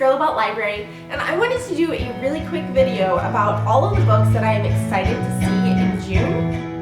Girl About Library, and I wanted to do a really quick video about all of the books that I am excited to see in June.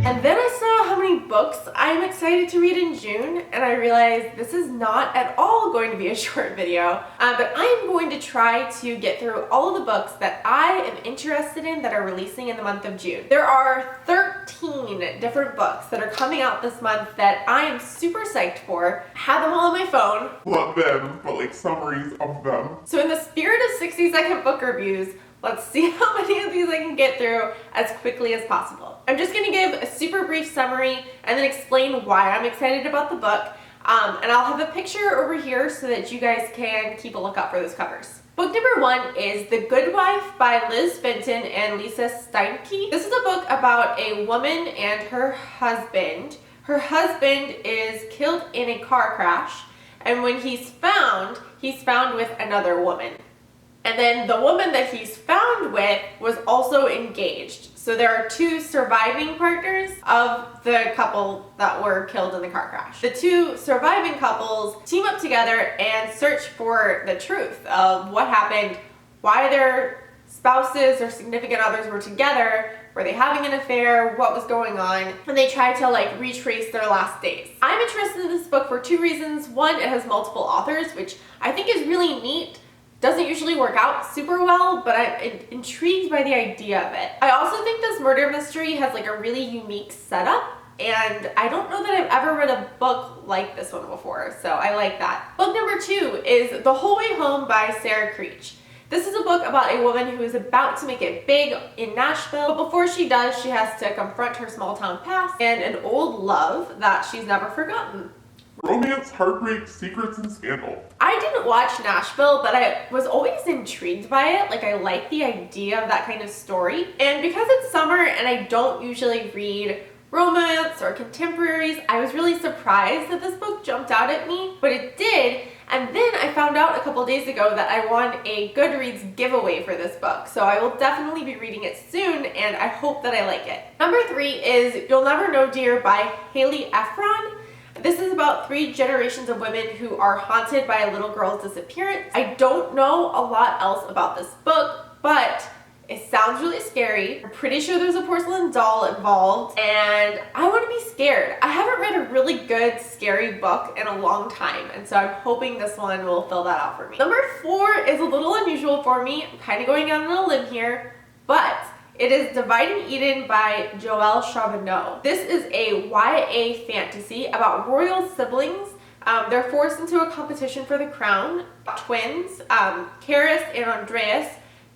And then I saw how many books I'm excited to read in June, and I realized this is not at all going to be a short video, but I'm going to try to get through all of the books that I am interested in that are releasing in the month of June. There are 13 different books that are coming out this month that I am super psyched for. I have them all on my phone. Not them, but like summaries of them. So in the spirit of 60-second book reviews, let's see how many of these I can get through as quickly as possible. I'm just going to give a super brief summary and then explain why I'm excited about the book. And I'll have a picture over here so that you guys can keep a lookout for those covers. Book number 1 is The Good Wife by Liz Fenton and Lisa STEINKE. This is a book about a woman and her husband. Her husband is killed in a car crash, and when he's found with another woman. And then the woman that he's found with was also engaged. So there are 2 surviving partners of the couple that were killed in the car crash. The 2 surviving couples team up together and search for the truth of what happened, why their spouses or significant others were together, were they having an affair, what was going on, and they try to like retrace their last days. I'm interested in this book for 2 reasons. One, it has multiple authors, which I think is really neat. Doesn't usually work out super well, but I'm intrigued by the idea of it. I also think this murder mystery has like a really unique setup, and I don't know that I've ever read a book like this one before, so I like that. Book number 2 is The Whole Way Home by CREECH. This is a book about a woman who is about to make it big in Nashville, but before she does, she has to confront her small town past and an old love that she's never forgotten. Romance, heartbreak, secrets, and scandal. I didn't watch Nashville, but I was always intrigued by it. Like, I like the idea of that kind of story. And because it's summer and I don't usually read romance or contemporaries, I was really surprised that this book jumped out at me, but it did. And then I found out a couple days ago that I won a Goodreads giveaway for this book, so I will definitely be reading it soon, and I hope that I like it. Number 3 is You'll Never Know Dear by HALLIE EPHRON. This is about 3 generations of women who are haunted by a little girl's disappearance. I don't know a lot else about this book, but it sounds really scary. I'm pretty sure there's a porcelain doll involved, and I want to be scared. I haven't read a really good scary book in a long time, and so I'm hoping this one will fill that out for me. Number 4 is a little unusual for me. I'm kind of going out on a limb here, but it is Dividing Eden by JOELLE. This is a YA fantasy about royal siblings. They're forced into a competition for the crown. Twins, Karis and Andreas.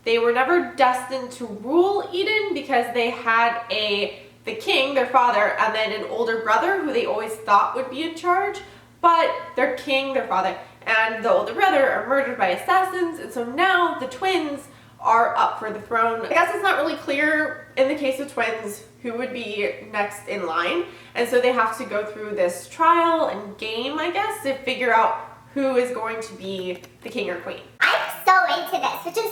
They were never destined to rule Eden because they had the king, their father, and then an older brother who they always thought would be in charge. But their king, their father, and the older brother are murdered by assassins, and so now the twins are up for the throne. I guess it's not really clear in the case of twins who would be next in line, and so they have to go through this trial and game, I guess, to figure out who is going to be the king or queen. I'm so into this, which is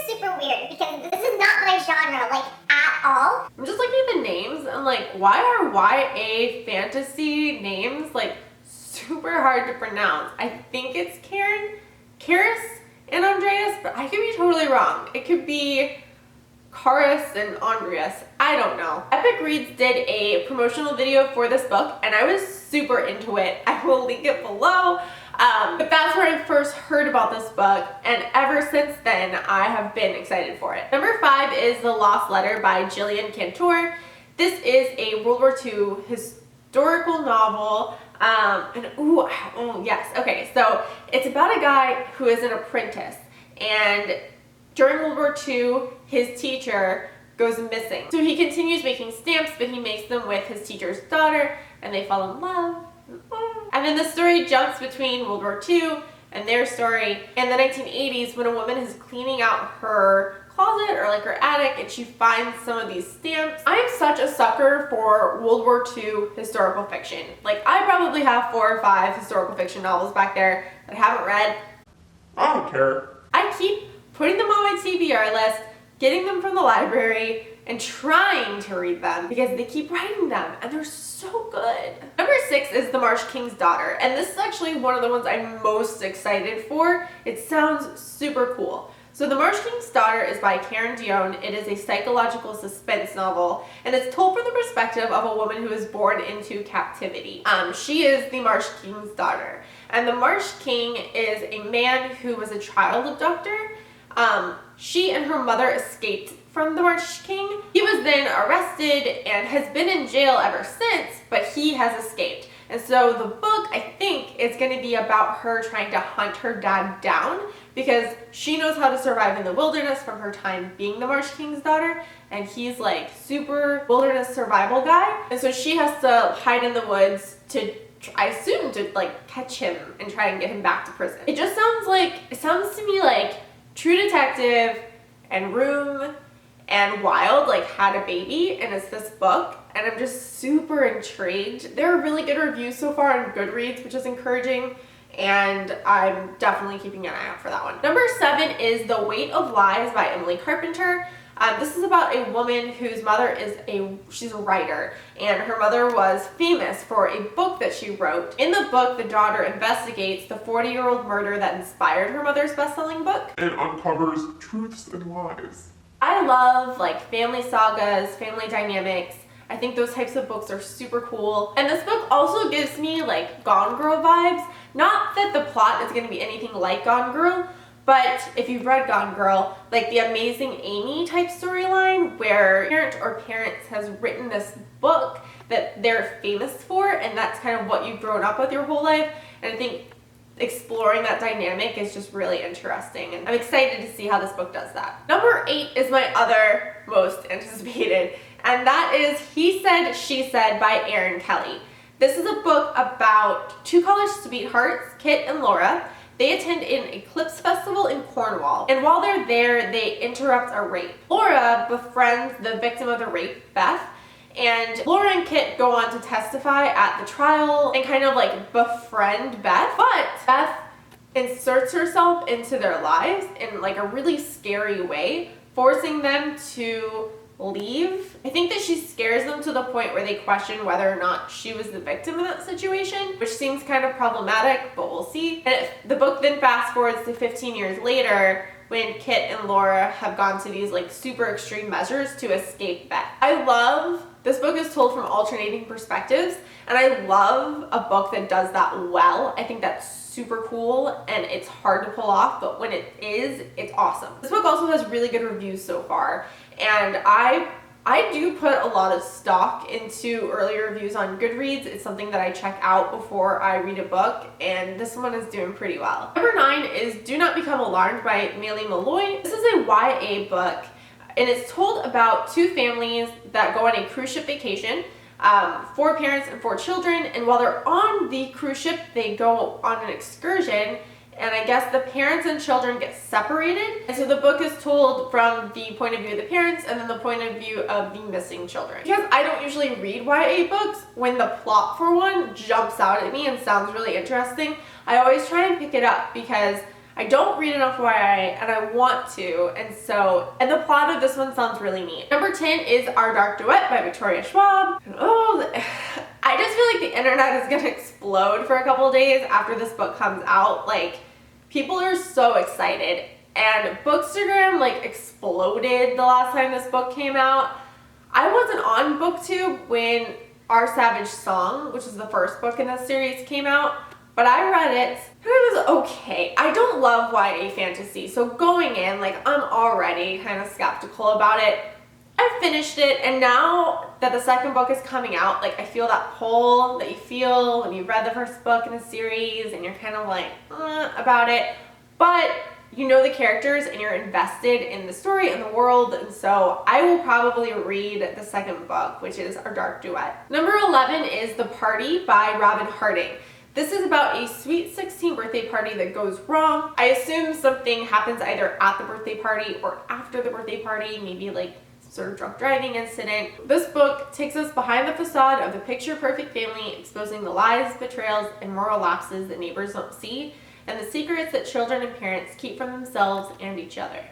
super weird because this is not my genre, like, at all. I'm just looking at the names and like, why are YA fantasy names like super hard to pronounce? I think it's Karis and Andreas, but I could be totally wrong. It could be Karis and Andreas. I don't know. Epic Reads did a promotional video for this book, and I was super into it. I will link it below. But that's where I first heard about this book, and ever since then, I have been excited for it. Number 5 is The Loft Letter by JILLIAN CANTOR. This is a World War II historical novel. Yes, okay, so it's about a guy who is an apprentice, and during World War II, his teacher goes missing. So he continues making stamps, but he makes them with his teacher's daughter, and they fall in love. And then the story jumps between World War II and their story in the 1980s when a woman is cleaning out her closet or like her attic and she finds some of these stamps. I am such a sucker for World War II historical fiction. Like, I probably have 4 or 5 historical fiction novels back there that I haven't read. I don't care. I keep putting them on my TBR list, getting them from the library, and trying to read them because they keep writing them and they're so good. Number 6 is The Marsh King's Daughter, and this is actually one of the ones I'm most excited for. It sounds super cool. So The Marsh King's Daughter is by DIONNE. It is a psychological suspense novel, and it's told from the perspective of a woman who is born into captivity. She is the Marsh King's daughter, and the Marsh King is a man who was a child abductor. She and her mother escaped from the Marsh King. He was then arrested and has been in jail ever since, but he has escaped. And so the book, I think, is going to be about her trying to hunt her dad down because she knows how to survive in the wilderness from her time being the Marsh King's daughter, and he's like super wilderness survival guy. And so she has to hide in the woods to, I assume, to like catch him and try and get him back to prison. It sounds to me like True Detective and Room and Wild like had a baby, and it's this book, and I'm just super intrigued. There are really good reviews so far on Goodreads, which is encouraging, and I'm definitely keeping an eye out for that one. Number 7 is The Weight of Lies by Emily Carpenter. This is about a woman whose mother is she's a writer, and her mother was famous for a book that she wrote. In the book, the daughter investigates the 40-year-old murder that inspired her mother's best-selling book and uncovers truths and lies. I love like family sagas, family dynamics. I think those types of books are super cool. And this book also gives me like Gone Girl vibes. Not that the plot is going to be anything like Gone Girl, but if you've read Gone Girl, like the Amazing Amy type storyline where a parent or parents has written this book that they're famous for, and that's kind of what you've grown up with your whole life. And I think exploring that dynamic is just really interesting, and I'm excited to see how this book does that. Number 8 is my other most anticipated, and that is He Said, She Said by Erin Kelly. This is a book about two college sweethearts, Kit and Laura. They attend an eclipse festival in Cornwall, and while they're there, they interrupt a rape. Laura befriends the victim of the rape, Beth, and Laura and Kit go on to testify at the trial and kind of like befriend Beth, but Beth inserts herself into their lives in like a really scary way, forcing them to leave. I think that she scares them to the point where they question whether or not she was the victim in that situation, which seems kind of problematic, but we'll see. And the book then fast forwards to 15 years later when Kit and Laura have gone to these like super extreme measures to escape Beth. This book is told from alternating perspectives, and I love a book that does that well. I think that's super cool, and it's hard to pull off, but when it is, it's awesome. This book also has really good reviews so far, and I do put a lot of stock into early reviews on Goodreads. It's something that I check out before I read a book, and this one is doing pretty well. Number 9 is Do Not Become Alarmed by MELOY. This is a YA book, and it's told about two families that go on a cruise ship vacation, 4 parents and 4 children, and while they're on the cruise ship, they go on an excursion, and I guess the parents and children get separated. And so the book is told from the point of view of the parents and then the point of view of the missing children. Because I don't usually read YA books, when the plot for one jumps out at me and sounds really interesting, I always try and pick it up because I don't read enough YA and I want to, and the plot of this one sounds really neat. Number 10 is Our Dark Duet by Victoria Schwab. And I just feel like the internet is gonna explode for a couple days after this book comes out. Like, people are so excited, and Bookstagram like exploded the last time this book came out. I wasn't on BookTube when Our Savage Song, which is the first book in this series, came out, but I read it and it was okay. I don't love YA fantasy, so going in, like, I'm already kind of skeptical about it. I finished it, and now that the second book is coming out, like, I feel that pull that you feel when you read the first book in a series and you're kind of like, about it, but you know the characters and you're invested in the story and the world, and so I will probably read the second book, which is Our Dark Duet. Number 11 is The Party by Robyn Harding. This is about a sweet 16 birthday party that goes wrong. I assume something happens either at the birthday party or after the birthday party, maybe like some sort of drunk driving incident. This book takes us behind the facade of the picture-perfect family, exposing the lies, betrayals, and moral lapses that neighbors don't see, and the secrets that children and parents keep from themselves and each other.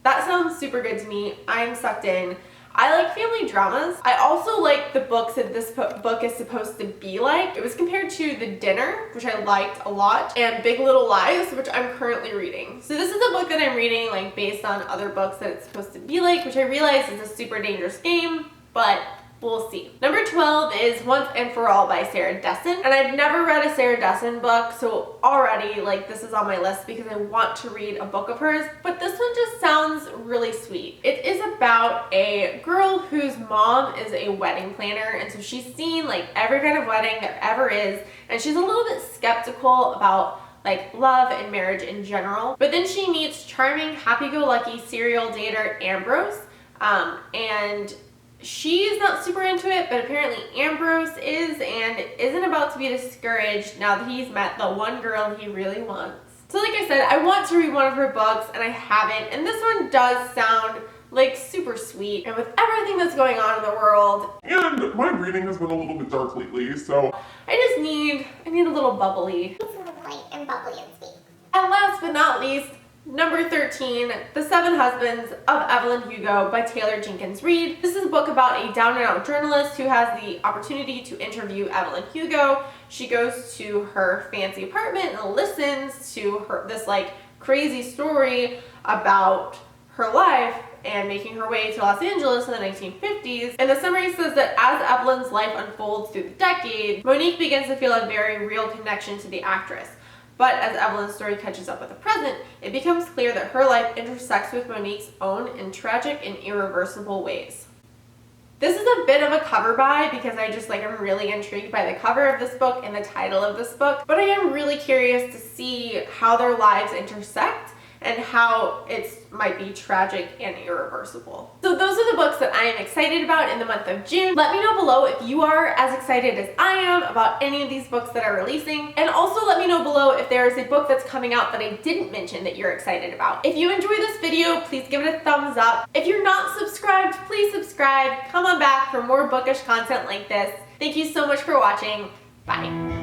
That sounds super good to me. I'm sucked in. I like family dramas. I also like the books that this book is supposed to be like. It was compared to The Dinner, which I liked a lot, and Big Little Lies, which I'm currently reading. So this is a book that I'm reading like based on other books that it's supposed to be like, which I realize is a super dangerous game, but we'll see. Number 12 is Once and For All by Sarah Dessen. And I've never read a Sarah Dessen book, so already like this is on my list because I want to read a book of hers, but this one just sounds really sweet. It is about a girl whose mom is a wedding planner, and so she's seen like every kind of wedding there ever is, and she's a little bit skeptical about like love and marriage in general. But then she meets charming, happy-go-lucky serial dater Ambrose, and she's not super into it, but apparently Ambrose is, and isn't about to be discouraged now that he's met the one girl he really wants. So like I said, I want to read one of her books and I haven't, and this one does sound like super sweet, and with everything that's going on in the world. And my reading has been a little bit dark lately, so I need a little bubbly. It's a little light and bubbly and sweet. And last but not least, number 13, The Seven Husbands of Evelyn Hugo by Taylor Jenkins Reid. This is a book about a down-and-out journalist who has the opportunity to interview Evelyn Hugo. She goes to her fancy apartment and listens to her this like crazy story about her life and making her way to Los Angeles in the 1950s. And the summary says that as Evelyn's life unfolds through the decade, Monique begins to feel a very real connection to the actress. But as Evelyn's story catches up with the present, it becomes clear that her life intersects with Monique's own in tragic and irreversible ways. This is a bit of a cover buy because I just like am really intrigued by the cover of this book and the title of this book, but I am really curious to see how their lives intersect and how it might be tragic and irreversible. So those are the books that I am excited about in the month of June. Let me know below if you are as excited as I am about any of these books that are releasing. And also let me know below if there is a book that's coming out that I didn't mention that you're excited about. If you enjoy this video, please give it a thumbs up. If you're not subscribed, please subscribe. Come on back for more bookish content like this. Thank you so much for watching. Bye.